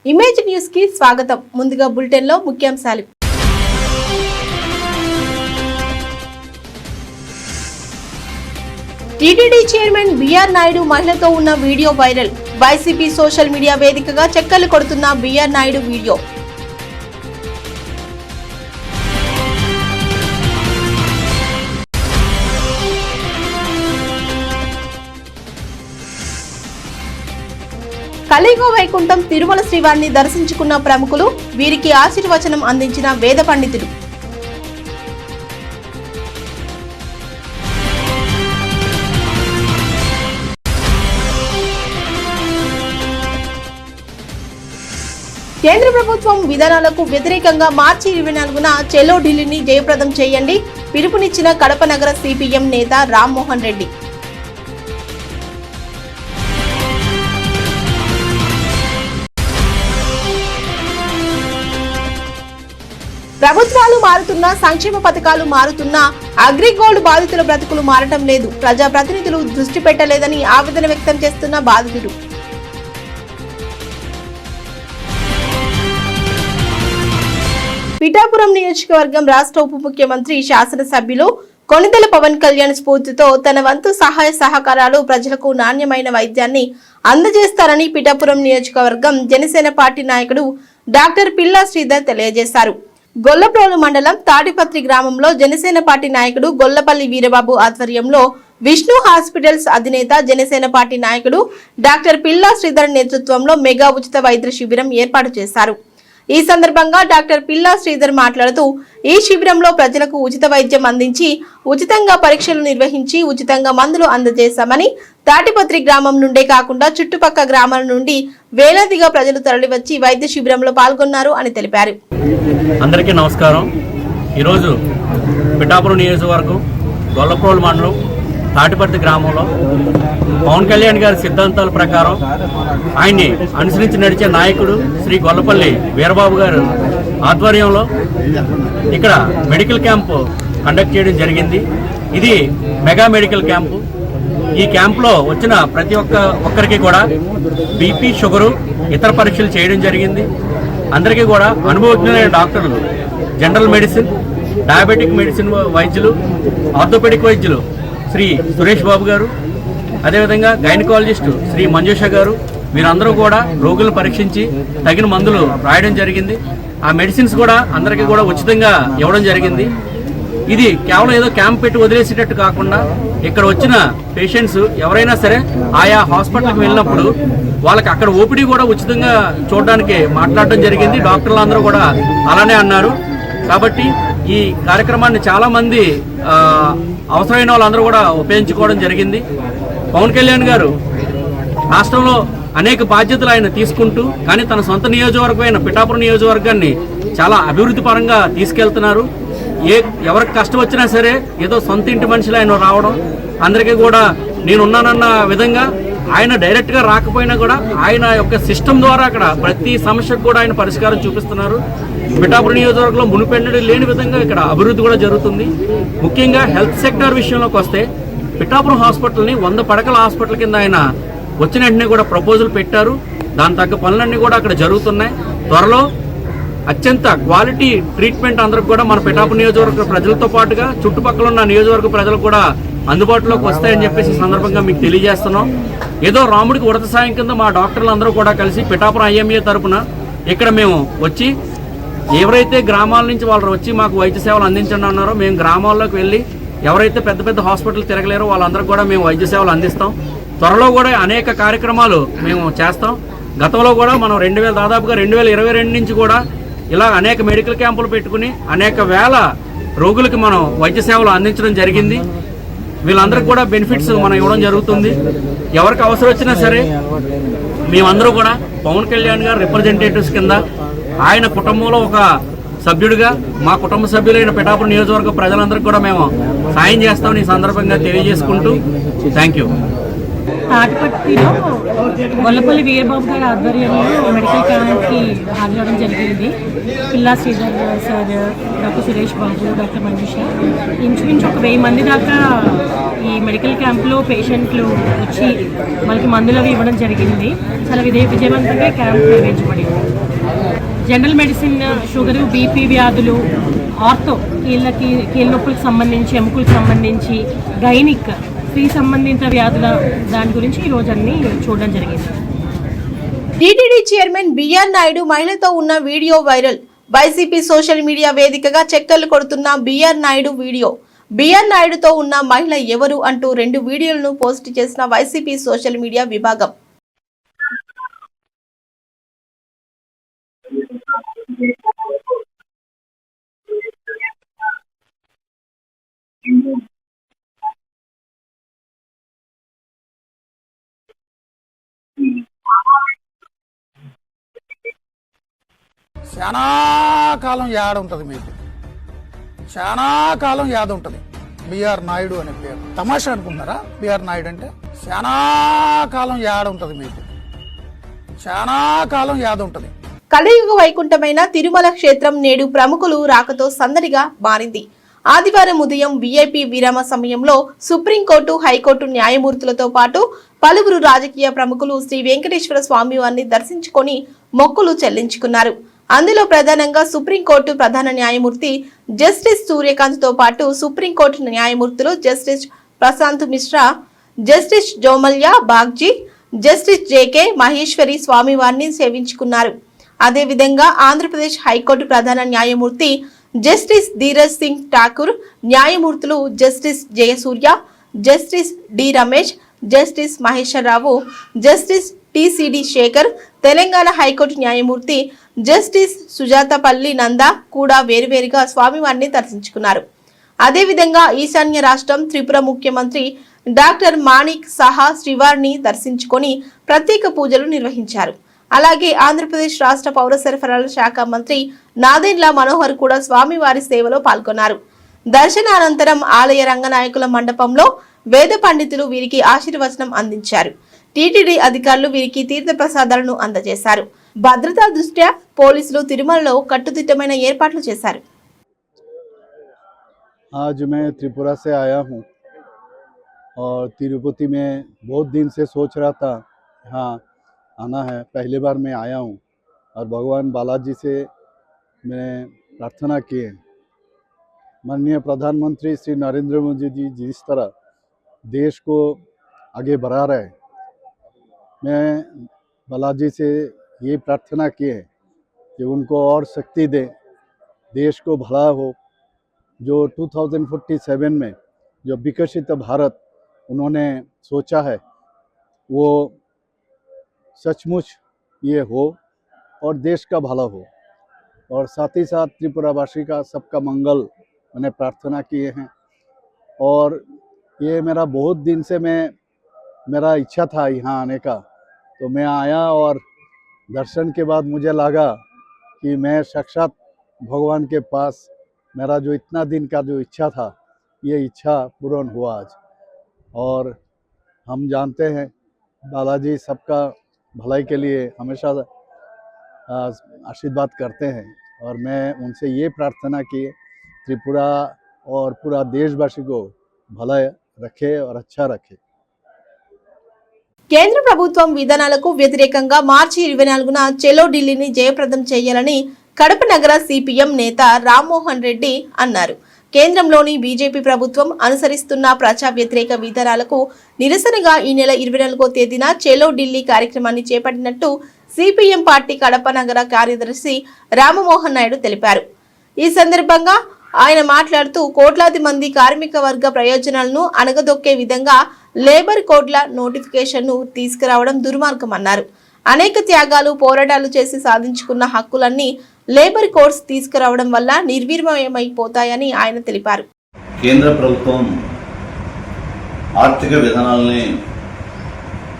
Image news కి స్వాగతం. ముందుగా బులెటిన్ లో ముఖ్యాంశాలు. టీటీడీ చైర్మన్ బిఆర్ నాయుడు మహిళతో ఉన్న video viral. YCP social media వేదికగా చెక్కలు కొడుతున్న బిఆర్ నాయుడు వీడియో. కలియుగ వైకుంఠం తిరుమల శ్రీవారిని దర్శించుకున్న ప్రముఖులు, వీరికి ఆశీర్వచనం అందించిన వేద పండితులు. కేంద్ర ప్రభుత్వం విధానాలకు వ్యతిరేకంగా మార్చి 24న చెలో ఢిల్లీని జయప్రదం చేయండి పిలుపునిచ్చిన కడప నగర సిపిఎం నేత రామ్మోహన్ రెడ్డి. ప్రభుత్వాలు మారుతున్నా, సంక్షేమ పథకాలు మారుతున్నా అగ్రిగోల్డ్ బాధితుల బ్రతుకులు మారటం లేదు. ప్రజాప్రతినిధులు దృష్టి పెట్టలేదని ఆవేదన వ్యక్తం చేస్తున్న బాధితులు. పిఠాపురం నియోజకవర్గం రాష్ట్ర ఉప ముఖ్యమంత్రి, శాసనసభ్యులు కొణిదెల పవన్ కళ్యాణ్ స్ఫూర్తితో తన వంతు సహాయ సహకారాలు ప్రజలకు నాణ్యమైన వైద్యాన్ని అందజేస్తారని పిఠాపురం నియోజకవర్గం జనసేన పార్టీ నాయకుడు డాక్టర్ పిల్లా శ్రీధర్ తెలియజేశారు. గొల్లప్రోలు మండలం తాడిపత్రి గ్రామంలో జనసేన పార్టీ నాయకుడు గొల్లపల్లి వీరబాబు ఆధ్వర్యంలో విష్ణు హాస్పిటల్స్ అధినేత, జనసేన పార్టీ నాయకుడు డాక్టర్ పిల్లా శ్రీధర్ నేతృత్వంలో మెగా ఉచిత వైద్య శిబిరం ఏర్పాటు చేశారు. ఈ సందర్భంగా డాక్టర్ పిల్లా శ్రీధర్ మాట్లాడుతూ, ఈ శిబిరంలో ప్రజలకు ఉచిత వైద్యం అందించి, ఉచితంగా పరీక్షలు నిర్వహించి, ఉచితంగా మందులు అందజేశామని, తాటిపత్రి గ్రామం నుండే కాకుండా చుట్టుపక్కల గ్రామాల నుండి వేలాదిగా ప్రజలు తరలివచ్చి వైద్య శిబిరంలో పాల్గొన్నారు అని తెలిపారు. అందరికీ నమస్కారం. ఈరోజు పిఠాపురం నియోజకవర్గం గొల్లప్రోలు మండలం తాటిపర్తి గ్రామంలో పవన్ కళ్యాణ్ గారి సిద్ధాంతాల ప్రకారం ఆయన్ని అనుసరించి నడిచే నాయకుడు శ్రీ గొల్లపల్లి వీరబాబు గారు ఆధ్వర్యంలో ఇక్కడ మెడికల్ క్యాంపు కండక్ట్ చేయడం జరిగింది. ఇది మెగా మెడికల్ క్యాంపు. ఈ క్యాంపులో వచ్చిన ప్రతి ఒక్కరికి కూడా బీపీ, షుగరు, ఇతర పరీక్షలు చేయడం జరిగింది. అందరికీ కూడా అనుభవజ్ఞులైన డాక్టర్లు, జనరల్ మెడిసిన్, డయాబెటిక్ మెడిసిన్ వైద్యులు, ఆర్థోపెడిక్ వైద్యులు శ్రీ సురేష్ బాబు గారు, అదేవిధంగా గైనకాలజిస్టు శ్రీ మంజుష గారు, వీరందరూ కూడా రోగులను పరీక్షించి తగిన మందులు రాయడం జరిగింది. ఆ మెడిసిన్స్ కూడా అందరికీ కూడా ఉచితంగా ఇవ్వడం జరిగింది. ఇది కేవలం ఏదో క్యాంప్ పెట్టి వదిలేసేటట్టు కాకుండా ఇక్కడ వచ్చిన పేషెంట్స్ ఎవరైనా సరే ఆయా హాస్పిటల్కి వెళ్ళినప్పుడు వాళ్ళకి అక్కడ ఓపీడీ కూడా ఉచితంగా చూడడానికి మాట్లాడడం జరిగింది. డాక్టర్లు అందరూ కూడా అలానే అన్నారు. కాబట్టి ఈ కార్యక్రమాన్ని చాలామంది అవసరమైన వాళ్ళందరూ కూడా ఉపయోగించుకోవడం జరిగింది. పవన్ కళ్యాణ్ గారు రాష్ట్రంలో అనేక బాధ్యతలు ఆయన తీసుకుంటూ, కానీ తన సొంత నియోజకవర్గమైన పిఠాపురం నియోజకవర్గాన్ని చాలా అభివృద్ధి పరంగా తీసుకెళ్తున్నారు. ఎవరికి కష్టం వచ్చినా సరే ఏదో సొంత ఇంటి మనుషులు ఆయన రావడం, అందరికీ కూడా నేనున్నానన్న విధంగా ఆయన డైరెక్ట్గా రాకపోయినా కూడా ఆయన యొక్క సిస్టమ్ ద్వారా అక్కడ ప్రతి సమస్యకు కూడా ఆయన పరిష్కారం చూపిస్తున్నారు. పిఠాపురం నియోజకవర్గంలో మునుపెన్నడూ లేని విధంగా ఇక్కడ అభివృద్ధి కూడా జరుగుతుంది. ముఖ్యంగా హెల్త్ సెక్టర్ విషయంలోకి వస్తే పిఠాపురం హాస్పిటల్ని 100 పడకల హాస్పిటల్ కింద ఆయన వచ్చిన వెంటనే కూడా ప్రపోజల్ పెట్టారు. దాని తగ్గ పనులన్నీ కూడా అక్కడ జరుగుతున్నాయి. త్వరలో అత్యంత క్వాలిటీ ట్రీట్మెంట్ అందరికి కూడా మన పిఠాపురం నియోజకవర్గ ప్రజలతో పాటుగా చుట్టుపక్కల ఉన్న నియోజకవర్గ ప్రజలకు కూడా అందుబాటులోకి వస్తాయని చెప్పేసి సందర్భంగా మీకు తెలియజేస్తున్నాం. ఏదో రాముడికి ఉడత సాయం కింద మా డాక్టర్లు అందరూ కూడా కలిసి పిఠాపురం ఐఎంఏ తరఫున ఇక్కడ మేము వచ్చి ఎవరైతే గ్రామాల నుంచి వాళ్ళు వచ్చి మాకు వైద్య సేవలు అందించండి అన్నారో మేము గ్రామాల్లోకి వెళ్ళి ఎవరైతే పెద్ద పెద్ద హాస్పిటల్ తిరగలేరో వాళ్ళందరికీ కూడా మేము వైద్య సేవలు అందిస్తాం. త్వరలో కూడా అనేక కార్యక్రమాలు మేము చేస్తాం. గతంలో కూడా మనం దాదాపుగా 2022 నుంచి కూడా ఇలా అనేక మెడికల్ క్యాంపులు పెట్టుకుని అనేక వేల రోగులకి మనం వైద్య సేవలు అందించడం జరిగింది. వీళ్ళందరికీ కూడా బెనిఫిట్స్ మనం ఇవ్వడం జరుగుతుంది. ఎవరికి అవసరం వచ్చినా సరే మేమందరూ కూడా పవన్ కళ్యాణ్ గారు రిప్రజెంటేటివ్స్ కింద ఆయన కుటుంబంలో ఒక సభ్యుడిగా మా కుటుంబ సభ్యులైన పిఠాపురం నియోజకవర్గ ప్రజలందరికీ కూడా మేము సాయం చేస్తామని ఈ సందర్భంగా తెలియజేసుకుంటూ థ్యాంక్ యూ. తాటిపత్తిలో గొల్లపల్లి వీరబాబు గారి ఆధ్వర్యంలో మెడికల్ క్యాంప్కి హాజరవడం జరిగింది. పిల్లా Sridhar sir, doctor Suresh Babu, doctor Manjusha, ఇంచుమించు ఒక 1000 మంది దాకా ఈ మెడికల్ క్యాంప్లో పేషెంట్లు వచ్చి మనకి మందులు అవి ఇవ్వడం జరిగింది. చాలా విజయవంతంగా క్యాంప్ నిర్వహించబడింది. జనరల్ మెడిసిన్, షుగరు, బీపీ వ్యాధులు, ఆర్థో, కీళ్ళ నొప్పులకు సంబంధించి, ఎముకలకు సంబంధించి, గైనిక్, స్త్రీ సంబంధిత వ్యాధుల దాని గురించి ఈ రోజు అన్ని చూడడం జరిగింది. టీటీడీ చైర్మన్ బిఆర్ నాయుడు మహిళతో ఉన్న video viral. YCP social media వేదికగా చక్కర్లు కొడుతున్న బిఆర్ నాయుడు వీడియో. బిఆర్ నాయుడుతో ఉన్న మహిళ ఎవరు అంటూ 2 వీడియోలను పోస్ట్ చేసిన వైసీపీ సోషల్ మీడియా విభాగం. చాలా కాలం యాడ్ ఉంటుంది, మీకు చాలా కాలం యాద ఉంటుంది. బిఆర్ నాయుడు అనే పేరు తమాషా అనుకుంటున్నారా? బిఆర్ నాయుడు అంటే చాలా కాలం యాడ్ ఉంటుంది, మీకు చాలా కాలం యాద ఉంటుంది. కలియుగ వైకుంఠమైన తిరుమల క్షేత్రం నేడు ప్రముఖులు రాకతో సందడిగా మారింది. ఆదివారం ఉదయం వీఐపీ విరామ సమయంలో సుప్రీంకోర్టు, హైకోర్టు న్యాయమూర్తులతో పాటు పలువురు రాజకీయ ప్రముఖులు శ్రీ వెంకటేశ్వర స్వామి వారిని దర్శించుకొని మొక్కులు చెల్లించుకున్నారు. అందులో ప్రధానంగా సుప్రీంకోర్టు ప్రధాన న్యాయమూర్తి జస్టిస్ సూర్యకాంత్ తో పాటు సుప్రీంకోర్టు న్యాయమూర్తులు justice Prashant Mishra, justice Joymalya Bagchi, justice J K Maheshwari స్వామివారిని సేవించుకున్నారు. అదేవిధంగా ఆంధ్రప్రదేశ్ హైకోర్టు ప్రధాన న్యాయమూర్తి జస్టిస్ ధీరజ్ సింగ్ ఠాకూర్, న్యాయమూర్తులు justice Jayasurya, justice D Ramesh, justice Maheswararao, justice T C D Sekhar, Telangana High Court న్యాయమూర్తి జస్టిస్ సుజాతపల్లి నంద కూడా వేరువేరుగా స్వామివారిని దర్శించుకున్నారు. అదేవిధంగా ఈశాన్య రాష్ట్రం త్రిపుర ముఖ్యమంత్రి డాక్టర్ మాణిక్ సహా శ్రీవారిని దర్శించుకొని ప్రత్యేక పూజలు నిర్వహించారు. అలాగే ఆంధ్రప్రదేశ్ రాష్ట్ర పౌర సరఫరాల శాఖ మంత్రి నాదెండ్ల మనోహర్ కూడా స్వామివారి సేవలో పాల్గొన్నారు. దర్శనానంతరం ఆలయ రంగనాయకుల మండపంలో వేద పండితులు వీరికి ఆశీర్వచనం అందించారు. టీటీడీ అధికారులు వీరికి తీర్థ ప్రసాదాలను అందజేశారు. భద్రతా దృష్ట్యా పోలీసులు తిరుమలలో కట్టుదిట్టమైన ఏర్పాట్లు చేశారు. आज मैं त्रिपुरा से आया हूँ और तिरुपति में बहुत दिन से सोच रहा था यहाँ आना है. पहली बार मैं आया हूँ और भगवान बालाजी से मैं प्रार्थना की है. माननीय प्रधानमंत्री श्री नरेंद्र मोदी जी जिस तरह देश को आगे बढ़ा रहे हैं, मैं बालाजी से ये प्रार्थना की है कि उनको और शक्ति दे, देश को भला हो. जो 2047 में जो विकसित भारत उन्होंने सोचा है वो सचमुच ये हो और देश का भला हो. और साथ ही साथ त्रिपुरावासी का सबका मंगल मैंने प्रार्थना किए हैं. और ये मेरा बहुत दिन से मेरा इच्छा था यहाँ आने का, तो मैं आया और दर्शन के बाद मुझे लगा कि मैं साक्षात भगवान के पास मेरा जो इतना दिन का जो इच्छा था ये इच्छा पूर्ण हुआ आज. और हम जानते हैं बालाजी सबका भलाई के लिए हमेशा आशीर्वाद करते हैं और मैं उनसे ये प्रार्थना की त्रिपुरा और पूरा देशवासी को भला रखे और अच्छा रखे. కేంద్ర ప్రభుత్వం విధానాలకు వ్యతిరేకంగా మార్చి 24న చెలో ఢిల్లీని జయప్రదం చేయాలని కడప నగర సిపిఎం నేత రామ్మోహన్ రెడ్డి అన్నారు. కేంద్రంలోని బీజేపీ ప్రభుత్వం అనుసరిస్తున్న ప్రజా వ్యతిరేక విధానాలకు నిరసనగా ఈ నెల 24వ తేదీన చెలో ఢిల్లీ కార్యక్రమాన్ని చేపట్టినట్టు సిపిఎం పార్టీ కడప నగర కార్యదర్శి రామ్మోహన్ నాయుడు తెలిపారు. ఈ సందర్భంగా ఆయన మాట్లాడుతూ కోట్లాది మంది కార్మిక వర్గ ప్రయోజనాలను అణగదొక్కే విధంగా లేబర్ కోడ్ల నోటిఫికేషన్ను తీసుకురావడం దుర్మార్గమన్నారు. అనేక త్యాగాలు పోరాటాలు చేసి సాధించుకున్న హక్కులన్నీ లేబర్ కోడ్స్ తీసుకురావడం వల్ల నిర్వీర్యమైపోతాయని ఆయన తెలిపారు. కేంద్ర ప్రభుత్వం ఆర్థిక విధానాలని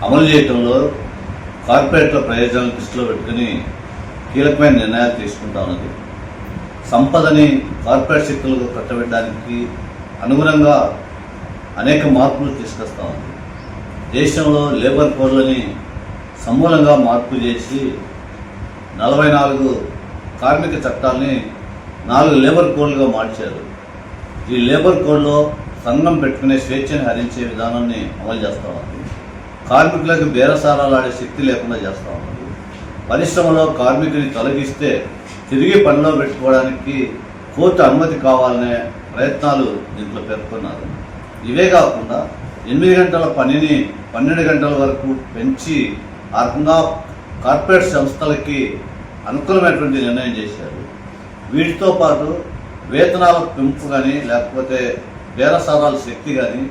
అమలు చేయడంలో కార్పొరేట్ల ప్రయోజనాలను దృష్టిలో పెట్టుకుని కీలకమైన నిర్ణయాలు తీసుకుంటా ఉన్నది. సంపదని కార్పొరేట్ శక్తులకు కట్టబెట్టడానికి అనుగుణంగా అనేక మార్పులు తీసుకొస్తా ఉంది. దేశంలో లేబర్ కోడ్లని సమూలంగా మార్పు చేసి 44 కార్మిక చట్టాలని 4 లేబర్ కోడ్లుగా మార్చారు. ఈ లేబర్ కోడ్లో సంఘం పెట్టుకునే స్వేచ్ఛని హరించే విధానాన్ని అమలు చేస్తూ ఉంది. కార్మికులకు బేరసారాలు ఆడే శక్తి లేకుండా చేస్తూ ఉంది. పరిశ్రమలో కార్మికుని తొలగిస్తే తిరిగి పనిలో పెట్టుకోవడానికి కోర్టు అనుమతి కావాలనే ప్రయత్నాలు దీంట్లో పేర్కొన్నారు. ఇవే కాకుండా 8 గంటల పనిని 12 గంటల వరకు పెంచి ఆ రకంగా కార్పొరేట్ సంస్థలకి అనుకూలమైనటువంటి నిర్ణయం చేశారు. వీటితో పాటు వేతనాల పెంపు కానీ లేకపోతే బేరసారాల శక్తి కానీ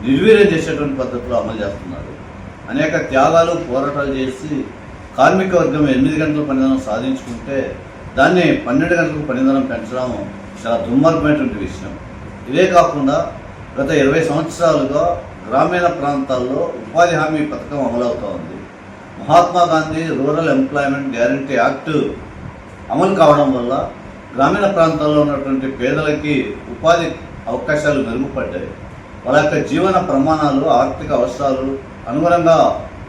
నిర్వీర్యం చేసేటువంటి పద్ధతిలో అమలు చేస్తున్నారు. అనేక త్యాగాలు పోరాటాలు చేసి కార్మిక వర్గం 8 గంటల పనిదినం సాధించుకుంటే దాన్ని 12 గంటలకు పనిదినం పెంచడం చాలా దుర్మార్గమైనటువంటి విషయం. ఇదే కాకుండా గత 20 సంవత్సరాలుగా గ్రామీణ ప్రాంతాల్లో ఉపాధి హామీ పథకం అమలవుతూ ఉంది. Mahatma Gandhi rural employment guarantee act అమలు కావడం వల్ల గ్రామీణ ప్రాంతాల్లో ఉన్నటువంటి పేదలకి ఉపాధి అవకాశాలు మెరుగుపడ్డాయి. వాళ్ళ యొక్క జీవన ప్రమాణాలు, ఆర్థిక అవసరాలు అనుగుణంగా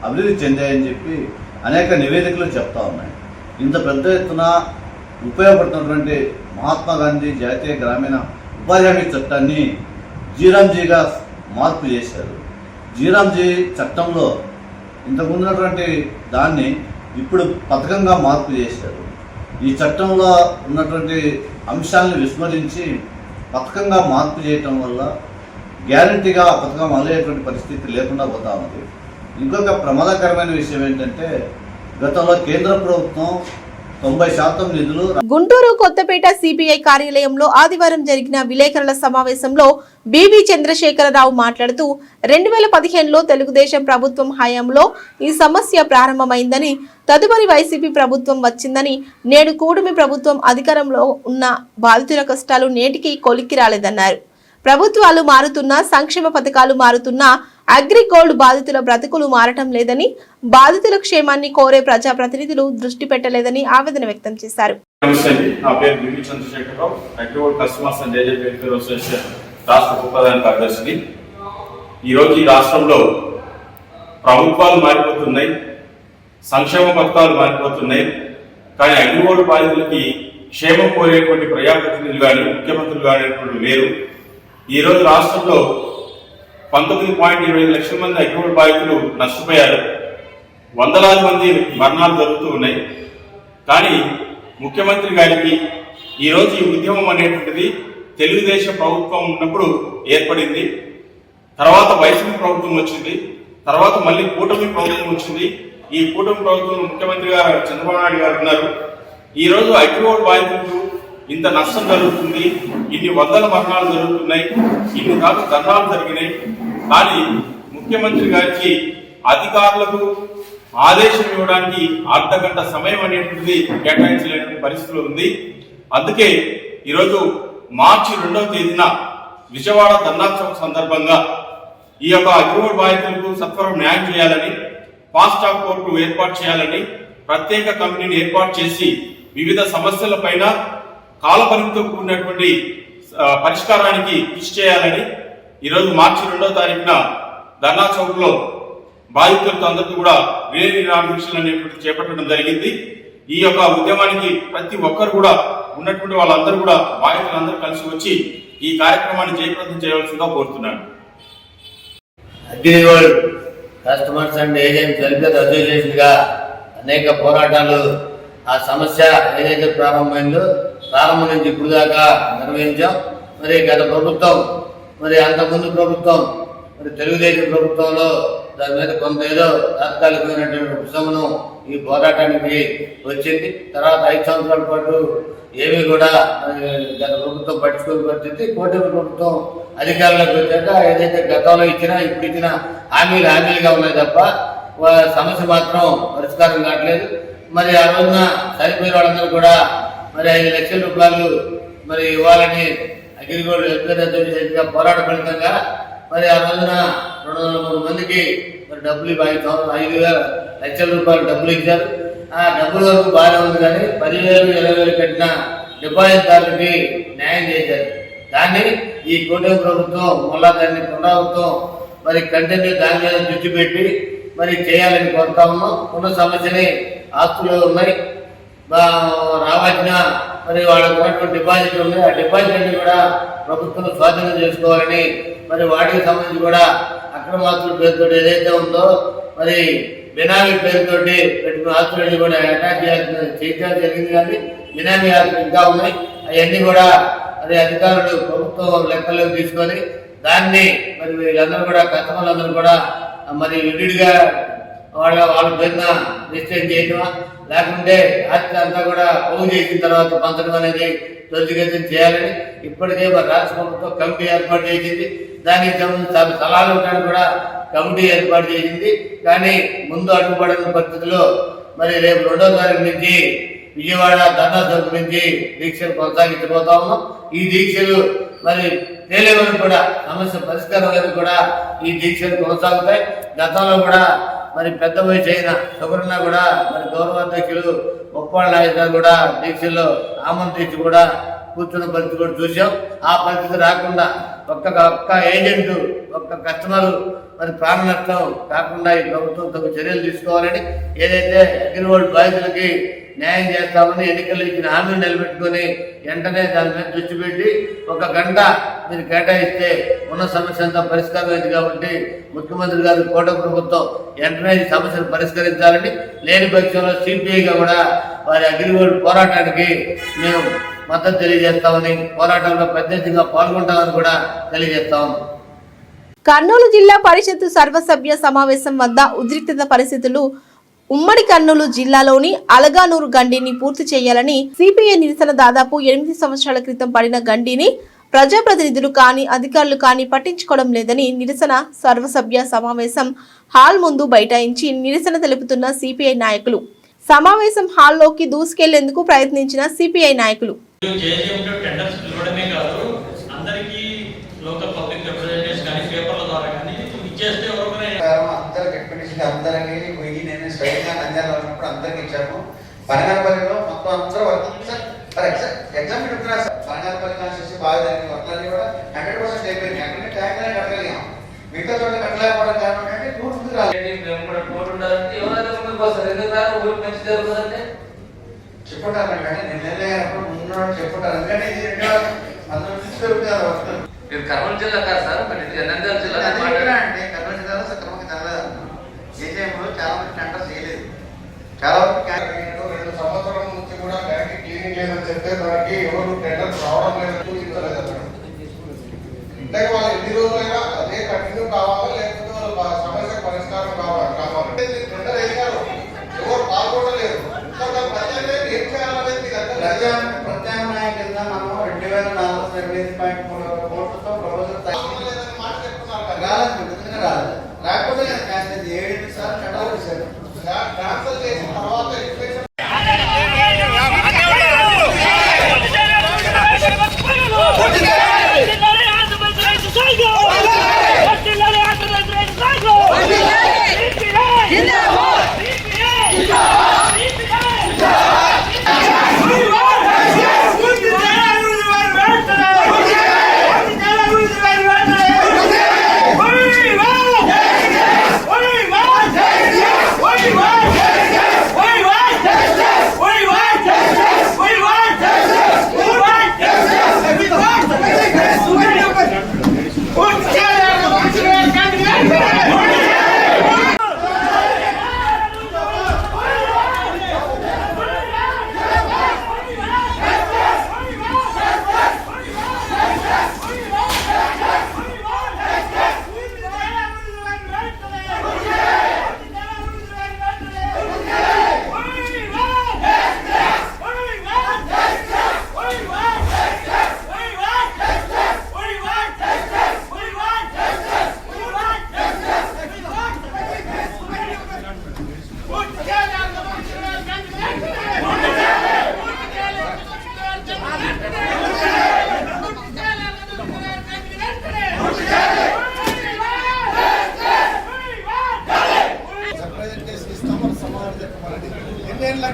అభివృద్ధి చెందాయని చెప్పి అనేక నివేదికలు చెప్తా ఉన్నాయి. ఇంత పెద్ద ఎత్తున ఉపయోగపడుతున్నటువంటి మహాత్మా గాంధీ జాతీయ గ్రామీణ ఉపాధి హామీ చట్టాన్ని జీరాంజీగా మార్పు చేశారు. జీరాంజీ చట్టంలో ఇంతకుముందు ఉన్నటువంటి దాన్ని ఇప్పుడు పథకంగా మార్పు చేశారు. ఈ చట్టంలో ఉన్నటువంటి అంశాలను విస్మరించి పథకంగా మార్పు చేయటం వల్ల గ్యారంటీగా ఆ పథకం అమలయ్యేటువంటి పరిస్థితి లేకుండా పోతా ఉంది. ఇంకొక ప్రమాదకరమైన విషయం ఏంటంటే గతంలో కేంద్ర ప్రభుత్వం 90% నిధులు గుంటూరు కొత్తపేట సిపిఐ కార్యాలయంలో ఆదివారం జరిగిన విలేకరుల సమావేశంలో బివి చంద్రశేఖరరావు మాట్లాడుతూ 2015లో తెలుగుదేశం ప్రభుత్వం హయాంలో ఈ సమస్య ప్రారంభమైందని, తదుపరి వైసీపీ ప్రభుత్వం వచ్చిందని, నేడు కూటమి ప్రభుత్వం అధికారంలో ఉన్న బాధితుల కష్టాలు నేటికి కొలిక్కి రాలేదన్నారు. ప్రభుత్వాలు మారుతున్నా, సంక్షేమ పథకాలు మారుతున్నా అగ్రిగోల్డ్ బాధితుల బ్రతుకులు మారటం లేదని, బాధితుల క్షేమాన్ని కోరే ప్రజాప్రతినిధులు దృష్టి పెట్టలేదని ఆవేదన వ్యక్తం చేశారు. నా పేరు BV Chandrasekhararao, Agrigold customers and agent welfare association రాష్ట్ర ఉపప్రధాన కార్యదర్శిని. ఈరోజు ఈ రాష్ట్రంలో ప్రభుత్వాలు మారిపోతున్నాయి, సంక్షేమ పథకాలు మారిపోతున్నాయి, కానీ అగ్రిగోల్డ్ బాధితులకి క్షేమం కోరేటువంటి ప్రజాప్రతినిధులు కానీ ముఖ్యమంత్రులు కానీ లేరు. ఈరోజు రాష్ట్రంలో 19.25 లక్షల మంది అగ్రిగోల్డ్ బాధితులు నష్టపోయారు. వందలాది మంది మరణాలు జరుగుతూ ఉన్నాయి. కానీ ముఖ్యమంత్రి గారికి ఈరోజు ఈ ఉద్యమం అనేటువంటిది తెలుగుదేశం ప్రభుత్వం ఉన్నప్పుడు ఏర్పడింది. తర్వాత వైసీపీ ప్రభుత్వం వచ్చింది, తర్వాత మళ్ళీ కూటమి ప్రభుత్వం వచ్చింది. ఈ కూటమి ప్రభుత్వం ముఖ్యమంత్రి గారు చంద్రబాబు నాయుడు గారు ఉన్నారు. ఈరోజు అగ్రిగోల్డ్ బాధితులకు ఇంత నష్టం జరుగుతుంది, ఇన్ని వందల మరణాలు జరుగుతున్నాయి, ఇన్ని కాదు ధర్నాలు జరిగినాయి. కానీ ముఖ్యమంత్రి గారికి అధికారులకు ఆదేశం ఇవ్వడానికి అర్ధగంట సమయం అనేటువంటిది కేటాయించలేని పరిస్థితిలో ఉంది. అందుకే ఈరోజు మార్చి 2వ తేదీన విజయవాడ ధర్నా చౌక్ సందర్భంగా ఈ యొక్క అగ్రిగోల్డ్ బాధితులకు సత్వరం న్యాయం చేయాలని, ఫాస్ట్ ట్రాక్ కోర్టు ఏర్పాటు చేయాలని, ప్రత్యేక కమిటీని ఏర్పాటు చేసి వివిధ సమస్యలపైన కాలపరిమితితో కూడినటువంటి పరిష్కారానికి కృషి చేయాలని ఈరోజు మార్చి 2వ తారీఖున ధర్నా చౌక్ లో బాధితులతో అందరికీ కూడా వినయ నిరాదీక్షలు అనేటువంటి చేపట్టడం జరిగింది. ఈ యొక్క ఉద్యమానికి ప్రతి ఒక్కరు కూడా ఉన్నటువంటి వాళ్ళందరూ కూడా బాధితులందరూ కలిసి వచ్చి ఈ కార్యక్రమాన్ని జయప్రదం చేయవలసిందిగా కోరుతున్నాను. AgriGold customers and agents welfare association గా అనేక పోరాటాలు, ఆ సమస్య ఏదైతే ప్రారంభమైందో ప్రారంభం నుంచి ఇప్పుడు దాకా నిర్వహించాం. మరి గత ప్రభుత్వం, మరి అంతకుముందు ప్రభుత్వం, మరి తెలుగుదేశం ప్రభుత్వంలో దాని మీద కొంత ఏదో తాత్కాలికమైనటువంటి ఉపశమనం ఈ పోరాటానికి వచ్చింది. తర్వాత 5 సంవత్సరాల పాటు ఏమీ కూడా గత ప్రభుత్వం పట్టించుకునే పరిస్థితి. కూటమి ప్రభుత్వం అధికారంలోకి వచ్చాక ఏదైతే గతంలో ఇచ్చినా ఇప్పుడు ఇచ్చిన హామీలుగా ఉన్నాయి తప్ప సమస్య మాత్రం పరిష్కారం కావట్లేదు. మరి ఆ రోజున చనిపోయిన వాళ్ళందరూ కూడా మరి 5 లక్షల రూపాయలు మరి ఇవ్వాలని అగ్రిగోల్డ్ వెల్ఫేర్ అసోసియేషన్గా పోరాట ఫలితంగా మరి ఆ రోజున 203 మందికి మరి డబ్బులు 5 లక్షల రూపాయలు డబ్బులు ఇచ్చారు. ఆ డబ్బుల వరకు బాగానే ఉంది, కానీ 10,000, 20,000 కట్టిన డిపాజిట్దారులకి న్యాయం చేశారు. దాన్ని ఈ కూటమి ప్రభుత్వం మళ్ళా దాన్ని పునరావృతం మరి కంటిన్యూ దాని మీద దృష్టి పెట్టి మరి చేయాలని కోరుతా ఉన్నాం. ఉన్న సమస్యని ఆస్తులు ఉన్నాయి, రావాల్సిన మరి వాళ్ళకు ఉన్నటువంటి డిపాజిట్లు ఉన్నాయి. ఆ డిపాజిట్ని కూడా ప్రభుత్వం స్వాధీనం చేసుకోవాలని మరి వాటికి సంబంధించి కూడా అక్రమాస్తుల పేరుతో ఏదైతే ఉందో మరి బినామీ పేరుతోటి పెట్టిన ఆస్తులన్నీ కూడా అటాచ్ చేయడం జరిగింది. కానీ బినామీ ఆస్తులు ఇంకా ఉన్నాయి. అవన్నీ కూడా మరి అధికారులు ప్రభుత్వం లెక్కల్లోకి తీసుకొని దాన్ని మరి వీళ్ళందరూ కూడా కస్టమర్లందరూ కూడా మరి విడిగా వాళ్ళ పేరున రిజిస్టర్ చేయటమా లేకుంటే ఆస్తి అంతా కూడా పోగు చేసిన తర్వాత పంచడం అనేది త్వరితగతిన చేయాలని ఇప్పటికే మరి రాష్ట్ర ప్రభుత్వం కమిటీ ఏర్పాటు చేసింది. దానికి సంబంధించి సలహాలు ఉండడానికి కూడా కమిటీ ఏర్పాటు చేసింది. కానీ ముందు అడ్డుపడిన పరిస్థితిలో మరి రేపు 2వ తారీఖు నుంచి విజయవాడ ధర్నా చౌక్ నుంచి దీక్షలు కొనసాగించబోతా ఉన్నాం. ఈ దీక్షలు మరి తేలే వరకు కూడా సమస్య పరిష్కారం వరకు కూడా ఈ దీక్షలు కొనసాగుతాయి. గతంలో కూడా మరి పెద్ద వయసు అయిన సుబ్రహ్మణ్య కూడా మరి గౌరవాధ్యక్షులు ముప్పాళ్ళ నాయకులు కూడా దీక్షల్లో ఆమంత్రించి కూడా కూర్చున్న పరిస్థితి కూడా చూసాం. ఆ పరిస్థితి రాకుండా ఒక్క ఏజెంట్ ఒక్క కస్టమర్ మరి ప్రాణ నష్టం కాకుండా ఈ ప్రభుత్వం తగు చర్యలు తీసుకోవాలని ఏదైతే అగ్రిగోల్డ్ బాధితులకి న్యాయం చేస్తామని ఎన్నికల్లో ఇచ్చిన హామీని నిలబెట్టుకొని వెంటనే దాని మీద దృష్టి పెట్టి 1 గంట మీరు కేటాయిస్తే ఉన్న సమస్య అంతా పరిష్కారం అయింది. కాబట్టి ముఖ్యమంత్రి గారు కోట ప్రభుత్వం వెంటనే ఈ సమస్యను పరిష్కరించాలని, లేని పక్షంలో సిపిఐగా కూడా వారి అగ్రిగోల్డ్ పోరాటానికి మేము మద్దతు తెలియజేస్తామని, పోరాటంలో పెద్ద ఎత్తుగా పాల్గొంటామని కూడా తెలియజేస్తాము. కర్నూలు జిల్లా పరిషత్ సర్వసభ్య సమావేశం వద్ద ఉద్రిక్తత పరిస్థితులు. ఉమ్మడి కర్నూలు జిల్లాలోని అలగానూరు గండిని పూర్తి చేయాలని సిపిఐ నిరసన. దాదాపు 8 సంవత్సరాల క్రితం పడిన గండిని ప్రజాప్రతినిధులు కానీ అధికారులు కానీ పట్టించుకోవడం లేదని నిరసన సర్వసభ్య సమావేశం హాల్ ముందు బైఠాయించి నిరసన తెలుపుతున్న సిపిఐ నాయకులు. సమావేశం హాల్లోకి దూసుకెళ్లేందుకు ప్రయత్నించిన సిపిఐ నాయకులు అందరికీ పోయి నేను స్వయంగా నంద్యాల ఉన్నప్పుడు అందరికి ఇచ్చాము. పనగానపల్లిలో మొత్తం అందరూ ఎగ్జామ్ పెట్టుకున్నారు సార్. పనగానపల్లి కాన్స్టిట్యూన్సీ బాగా జరిగింది. వర్క్లన్నీ కూడా 100% అయిపోయింది. అక్కడికి ట్యాంక్ లైన్ కట్టగలిగాం. మిగతా చోట్ల కట్టలేకపోవడం కారణం ఏంటంటే టూర్ ముందుకు రాలేదు. మేము కూడా టూర్ ఉండాలంటే ఎవరైతే ముందుకు వస్తారు. ఎందుకు రాదు? ఊరికి మంచి జరుగుతుందంటే చెప్పుంటారు. కానీ నేను వెళ్ళినప్పుడు ముందు చెప్పుంటారు. ఎందుకంటే ఇది 2000 నుంచి జరుగుతుంది వర్క్. మీరు కర్నూలు జిల్లా కాదు సార్, నంద్యాల జిల్లా అంటే కర్నూలు జిల్లాలో సక్రమంగా జరగలేదు. ఏజీఎంలో చాలా మంది టెండర్స్ చేయలేదు. చాలా వరకు 2 సంవత్సరాల నుంచి కూడా బ్యాంక్ క్లీనింగ్ లేదని చెప్తే దానికి ఎవరు టెండర్స్ రావడం లేదని చూపించలేదు అక్కడ. అంటే వాళ్ళు ఎన్ని రోజులైనా అదే కంటిన్యూ కావాలి, లేకపోతే వాళ్ళ సమస్య పరిష్కారం కావాలి. టెండర్ వేయగారు ఎవరు పాల్గొనలేదు. ఏం చేయాలనేది ప్రత్యామ్నాయం కింద మనం 2428.3 కోట్లతో ప్రపోజల్ మాట చెప్తున్నారు. రాలేదు. లేకపోతే నేను 7 సార్లు క్యాన్సల్ చేసిన తర్వాత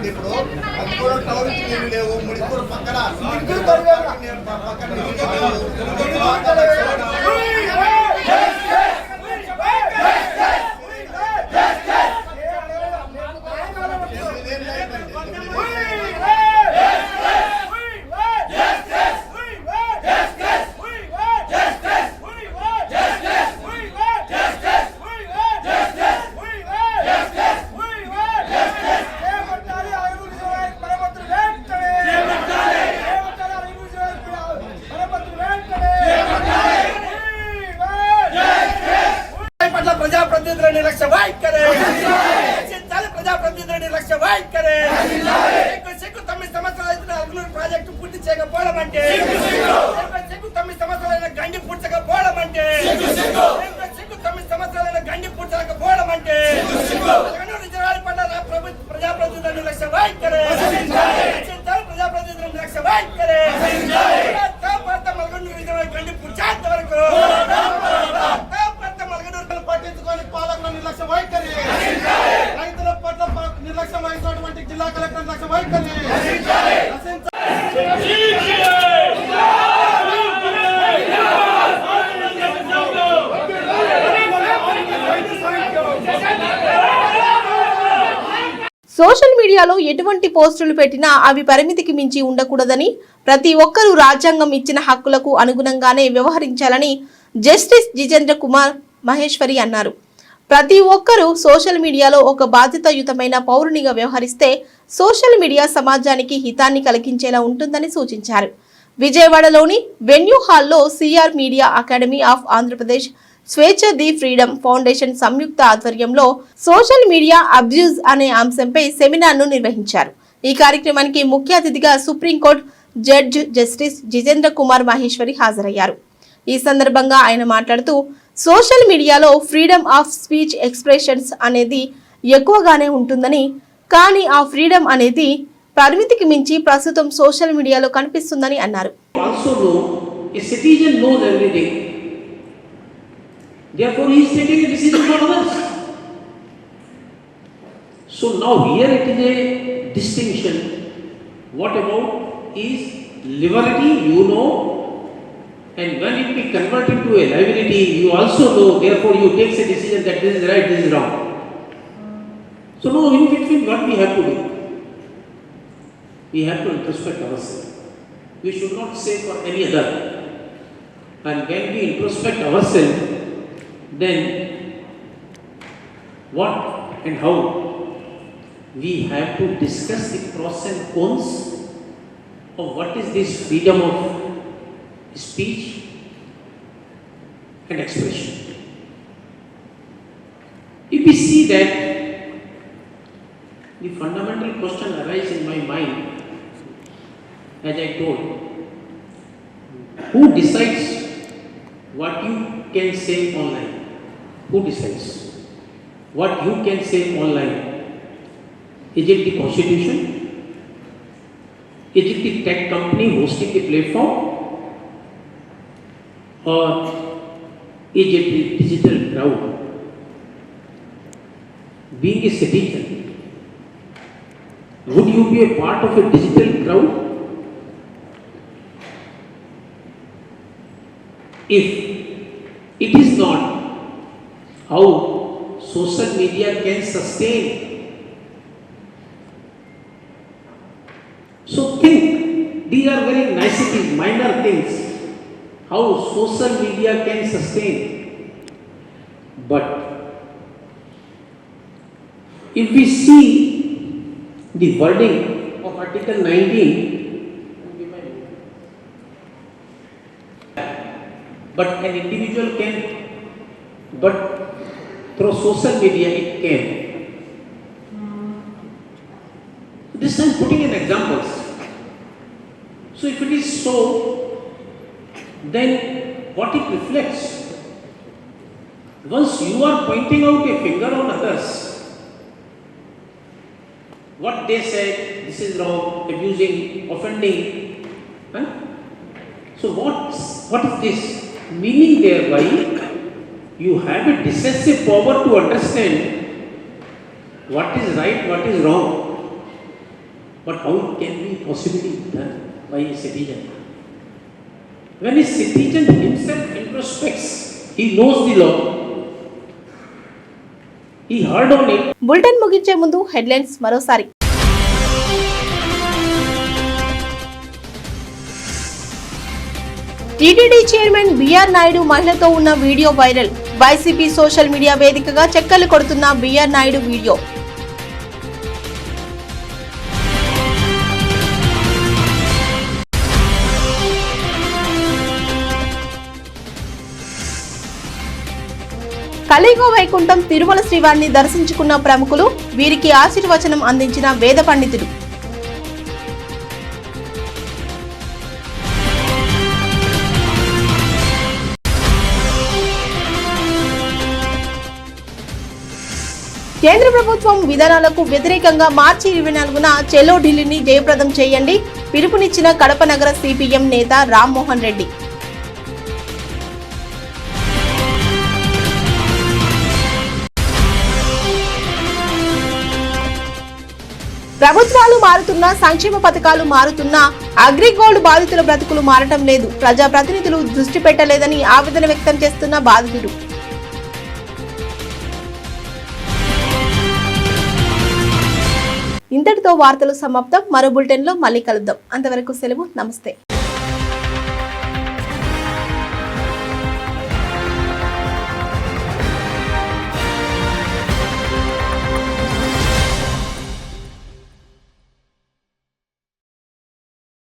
ఇప్పుడు అది కూడా టవర్ లేవు. ముడిపూర్ పక్కన పక్కన చేయకపోవడం అంటే 9 సంవత్సరాలైన గండి పుచ్చకపోవడం అంటే 9 సంవత్సరాలైన గండి పుచ్చకపోవడం అంటే రిజర్వాయర్ పడ్డ ప్రజాప్రతినిధుల నిర్లక్ష్య వైఖరి ప్రజాప్రతినిధుల నిర్లక్ష్య వైఖరి గండి పుచ్చేంత వరకు పట్టించుకొని పాలకుల నిర్లక్ష్య వైఖరి రైతుల పట్ల నిర్లక్ష్యం వహించినటువంటి జిల్లా కలెక్టర్ నిర్లక్ష్య వైఖరి సోషల్ మీడియాలో ఎటువంటి పోస్టులు పెట్టినా అవి పరిమితికి మించి ఉండకూడదని, ప్రతి ఒక్కరూ రాజ్యాంగం ఇచ్చిన హక్కులకు అనుగుణంగానే వ్యవహరించాలని జస్టిస్ జితేంద్ర కుమార్ మహేశ్వరి అన్నారు. ప్రతి ఒక్కరూ సోషల్ మీడియాలో ఒక బాధ్యతాయుతమైన పౌరునిగా వ్యవహరిస్తే సోషల్ మీడియా సమాజానికి హితాన్ని కలిగించేలా ఉంటుందని సూచించారు. విజయవాడలోని వెన్యూ హాల్లో CR media academy of Andhra Pradesh, స్వేచ్ఛ ది ఫ్రీడమ్ ఫౌండేషన్ సంయుక్త ఆధ్వర్యంలో సోషల్ మీడియా అబ్యూజ్ అనే అంశంపై సెమినార్ను నిర్వహించారు. ఈ కార్యక్రమానికి ముఖ్య అతిథిగా supreme court judge justice Jitendra Kumar Maheshwari హాజరయ్యారు. ఈ సందర్భంగా ఆయన మాట్లాడుతూ సోషల్ మీడియాలో ఫ్రీడమ్ ఆఫ్ స్పీచ్ ఎక్స్ప్రెషన్స్ అనేది ఎక్కువగానే ఉంటుందని, కానీ ఆ ఫ్రీడమ్ అనేది పరిమితికి మించి ప్రస్తుతం సోషల్ మీడియాలో కనిపిస్తుందని అన్నారు. Therefore, he is taking a decision for others. So now here it is a distinction. What about is liberty, you know, and when it be converted to a liability, you also know. Therefore, you take a decision that this is right, this is wrong. So now, in between, what we have to do? We have to introspect ourselves. We should not say for any other. And when we introspect ourselves, then what and how we have to discuss the pros and cons of what is this freedom of speech and expression. If we see that, the fundamental question arises in my mind, as I told, who decides what you can say online? Who decides what you can say online? Is it the Constitution? Is it the tech company hosting the platform? Or is it the digital crowd? Being a citizen, would you be a part of a digital crowd? If it is not, how social media can sustain? So think, these are very niceties, minor things, how social media can sustain. But if we see the wording of Article 19, but an individual can, but through social media it can. This I'm putting in examples. So if it is so, then what it reflects? Once you are pointing out a finger on others, what they said, this is wrong, abusing, offending. Huh? So what is this? Meaning thereby, you have a decisive power to understand what is right, what is wrong. But how it can be possibly done by a citizen? When a citizen himself introspects, he knows the law. He heard on it. Bulletin ముగించే ముందు headlines మరోసారి. TTD chairman BR Naidu మహిళతో ఉన్న video viral. YCP social media వేదికగా చెక్కలు కొడుతున్న BR Naidu video. కలిగో Vaikuntham Tirumala శ్రీవారిని దర్శించుకున్న ప్రముఖులు, వీరికి ఆశీర్వచనం అందించిన వేద పండితుడు. కేంద్ర ప్రభుత్వం విధానాలకు వ్యతిరేకంగా మార్చి 24న చెలో ఢిల్లీని జయప్రదం చేయండి పిలుపునిచ్చిన కడప నగర సిపిఎం నేత రామ్మోహన్ రెడ్డి. ప్రభుత్వాలు మారుతున్నా సంక్షేమ పథకాలు మారుతున్నా అగ్రిగోల్డ్ బాధితుల బ్రతుకులు మారటం లేదు. ప్రజాప్రతినిధులు దృష్టి పెట్టలేదని ఆవేదన వ్యక్తం చేస్తున్న బాధితుడు. ఇంతటితో వార్తలు సమాప్తం. మరో బులెటిన్లో మళ్ళీ కలుద్దాం. అంతవరకు సెలవు. నమస్తే.